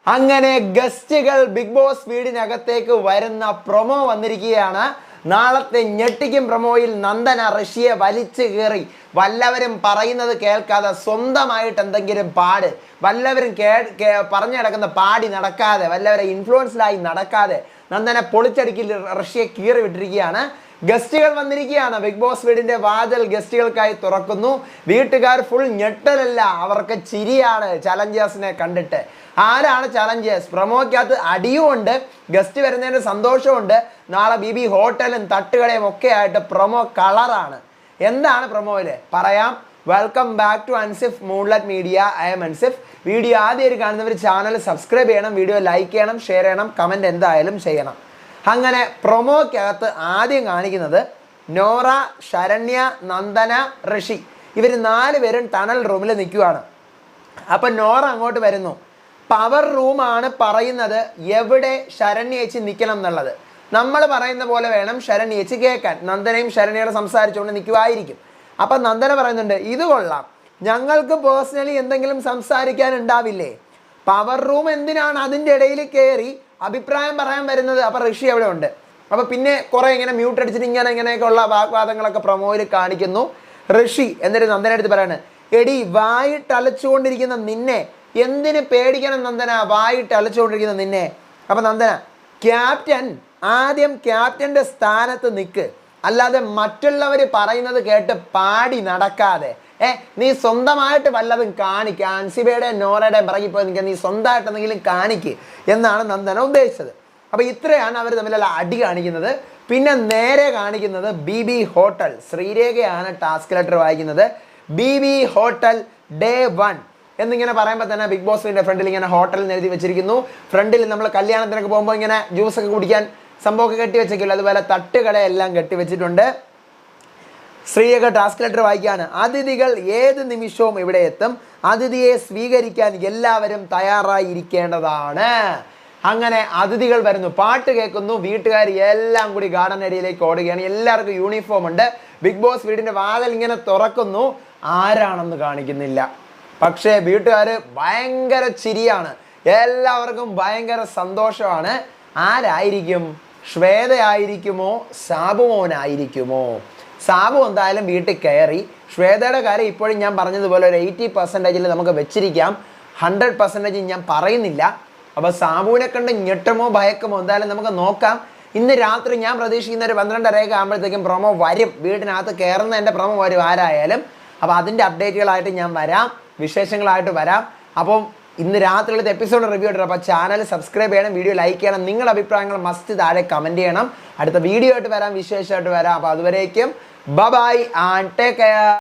അങ്ങനെ ഗസ്റ്റുകൾ big boss വീടിനകത്തേക്ക് വരുന്ന promo വന്നിരിക്കുകയാണ്. നാളത്തെ ഞെട്ടിക്കും പ്രൊമോയിൽ നന്ദന ഋഷിയെ വലിച്ചു കയറി വല്ലവരും പറയുന്നത് കേൾക്കാതെ സ്വന്തമായിട്ട് എന്തെങ്കിലും പാട്, വല്ലവരും പറഞ്ഞു നടക്കുന്ന പാടി നടക്കാതെ, വല്ലവരെ ഇൻഫ്ലുവൻസ്ഡായി നടക്കാതെ നന്ദന പൊളിച്ചടുക്കി ഋഷിയെ കീറി വിട്ടിരിക്കുകയാണ്. ഗസ്റ്റുകൾ വന്നിരിക്കുകയാണ്. ബിഗ് ബോസ് വീടിന്റെ വാതിൽ ഗസ്റ്റുകൾക്കായി തുറക്കുന്നു. വീട്ടുകാർ ഫുൾ ഞെട്ടലല്ല, അവർക്ക് ചിരിയാണ് ചലഞ്ചേഴ്സിനെ കണ്ടിട്ട്. ആരാണ് ചലഞ്ചേഴ്സ്? പ്രൊമോക്കകത്ത് അടിയുമുണ്ട്, ഗസ്റ്റ് വരുന്നതിന് സന്തോഷമുണ്ട്. നാളെ ബി ഹോട്ടലും തട്ടുകടയും ഒക്കെ ആയിട്ട് പ്രൊമോ കളറാണ്. എന്താണ് പ്രൊമോയില് പറയാം. Welcome back to Ansif moonlight media. I am Ansif. Video ആദ്യമായിട്ട് കാണുന്നവർ ചാനൽ സബ്സ്ക്രൈബ് ചെയ്യണം, വീഡിയോ ലൈക്ക് ചെയ്യണം, ഷെയർ ചെയ്യണം, കമൻറ്റ് എന്തായാലും ചെയ്യണം. അങ്ങനെ പ്രൊമോക്കകത്ത് ആദ്യം കാണിക്കുന്നത് നോറ, ശരണ്യ, നന്ദന, ഋഷി ഇവർ 4 പേരും ടണൽ റൂമിൽ നിൽക്കുകയാണ്. അപ്പം നോറ അങ്ങോട്ട് വരുന്നു. പവർ റൂമാണ് പറയുന്നത് എവിടെ ശരണ്യ ചേച്ചി നിൽക്കണം എന്നുള്ളത്. നമ്മൾ പറയുന്ന പോലെ വേണം ശരണ്യ ചേച്ചി കേൾക്കാൻ. നന്ദനയും ശരണ്യയോട് സംസാരിച്ചുകൊണ്ട് നിൽക്കുമായിരിക്കും. അപ്പം നന്ദന പറയുന്നുണ്ട്, ഇത് കൊള്ളാം, ഞങ്ങൾക്ക് പേഴ്സണലി എന്തെങ്കിലും സംസാരിക്കാൻ ഉണ്ടാവില്ലേ? പവർ റൂം എന്തിനാണ് അതിൻ്റെ ഇടയിൽ കയറി അഭിപ്രായം പറയാൻ വരുന്നത്? അപ്പം ഋഷി എവിടെ ഉണ്ട്? അപ്പം പിന്നെ കുറേ ഇങ്ങനെ മ്യൂട്ട് അടിച്ചിട്ട് ഇങ്ങനെയൊക്കെ ഉള്ള വാഗ്വാദങ്ങളൊക്കെ പ്രൊമോയിൽ കാണിക്കുന്നു. ഋഷി എന്നിട്ട് നന്ദന അടുത്ത് പറയാണ്, എടി വായിട്ടലച്ചുകൊണ്ടിരിക്കുന്ന നിന്നെ എന്തിന് പേടിക്കണം നന്ദന, വായിട്ടലച്ചുകൊണ്ടിരിക്കുന്ന നിന്നെ. അപ്പം നന്ദന, ക്യാപ്റ്റൻ ആദ്യം ക്യാപ്റ്റൻ്റെ സ്ഥാനത്ത് നിൽക്ക്, അല്ലാതെ മറ്റുള്ളവർ പറയുന്നത് കേട്ട് പാടി നടക്കാതെ. നീ സ്വന്തമായിട്ട് വല്ലതും കാണിക്കുക. അൻസിബയുടെ നോറയുടെ പിറകിപ്പോയി നിൽക്കുക, നീ സ്വന്തമായിട്ട് എന്തെങ്കിലും കാണിക്ക് എന്നാണ് നന്ദന ഉദ്ദേശിച്ചത്. അപ്പോൾ ഇത്രയാണ് അവർ തമ്മിലുള്ള അടി കാണിക്കുന്നത്. പിന്നെ നേരെ കാണിക്കുന്നത് ബി ഹോട്ടൽ. ശ്രീരേഖയാണ് ടാസ്ക് ലെറ്റർ വായിക്കുന്നത്. ബി ഹോട്ടൽ ഡേ 1 എന്നിങ്ങനെ പറയുമ്പോൾ തന്നെ ബിഗ് ബോസിൻ്റെ ഫ്രണ്ടിൽ ഇങ്ങനെ ഹോട്ടൽ എഴുതി വെച്ചിരിക്കുന്നു. ഫ്രണ്ടിൽ നമ്മൾ കല്യാണത്തിനൊക്കെ പോകുമ്പോൾ ഇങ്ങനെ ജ്യൂസൊക്കെ കുടിക്കാൻ സംഭവമൊക്കെ കെട്ടി വെച്ചേക്കില്ല, അതുപോലെ തട്ടുകടയെല്ലാം കെട്ടിവെച്ചിട്ടുണ്ട്. ശ്രീരേഖ ടാസ്ക് ലെറ്റർ വായിക്കുകയാണ്. അതിഥികൾ ഏത് നിമിഷവും ഇവിടെ എത്തും, അതിഥിയെ സ്വീകരിക്കാൻ എല്ലാവരും തയ്യാറായിരിക്കേണ്ടതാണ്. അങ്ങനെ അതിഥികൾ വരുന്നു, പാട്ട് കേൾക്കുന്നു, വീട്ടുകാർ എല്ലാം കൂടി ഗാർഡൻ ഏരിയയിലേക്ക് ഓടുകയാണ്. എല്ലാവർക്കും യൂണിഫോം ഉണ്ട്. ബിഗ് ബോസ് വീടിൻ്റെ വാതിൽ ഇങ്ങനെ തുറക്കുന്നു, ആരാണെന്ന് കാണിക്കുന്നില്ല. പക്ഷേ വീട്ടുകാർ ഭയങ്കര ചിരിയാണ്, എല്ലാവർക്കും ഭയങ്കര സന്തോഷമാണ്. ആരായിരിക്കും? ശ്വേതയായിരിക്കുമോ സാബുമോനായിരിക്കുമോ? സാബു എന്തായാലും വീട്ടിൽ കയറി. ശ്വേതയുടെ കാര്യം ഇപ്പോഴും ഞാൻ പറഞ്ഞതുപോലെ ഒരു 80% നമുക്ക് വെച്ചിരിക്കാം, 100% ഞാൻ പറയുന്നില്ല. അപ്പോൾ സാബുവിനെ കണ്ട് ഞെട്ടുമോ ഭയക്കുമോ എന്തായാലും നമുക്ക് നോക്കാം. ഇന്ന് രാത്രി ഞാൻ പ്രതീക്ഷിക്കുന്ന ഒരു 12:30 ആകുമ്പോഴത്തേക്കും പ്രൊമോ വരും, വീടിനകത്ത് കയറുന്നതിൻ്റെ പ്രൊമോ വരും ആരായാലും. അപ്പോൾ അതിൻ്റെ അപ്ഡേറ്റുകളായിട്ട് ഞാൻ വരാം, വിശേഷങ്ങളായിട്ട് വരാം. അപ്പം ഇന്ന് രാത്രിയിലത്തെ എപ്പിസോഡ് റിവ്യൂ ഇട്ടിട്ട് അപ്പോൾ ചാനൽ സബ്സ്ക്രൈബ് ചെയ്യണം, വീഡിയോ ലൈക്ക് ചെയ്യണം, നിങ്ങളുടെ അഭിപ്രായങ്ങൾ മസ്റ്റ് താഴെ കമൻറ്റ് ചെയ്യണം. അടുത്ത വീഡിയോ ആയിട്ട് വരാം, വിശേഷമായിട്ട് വരാം. അപ്പോൾ അതുവരേക്കും ബൈ ആൻഡ് ടേക്ക് കെയർ.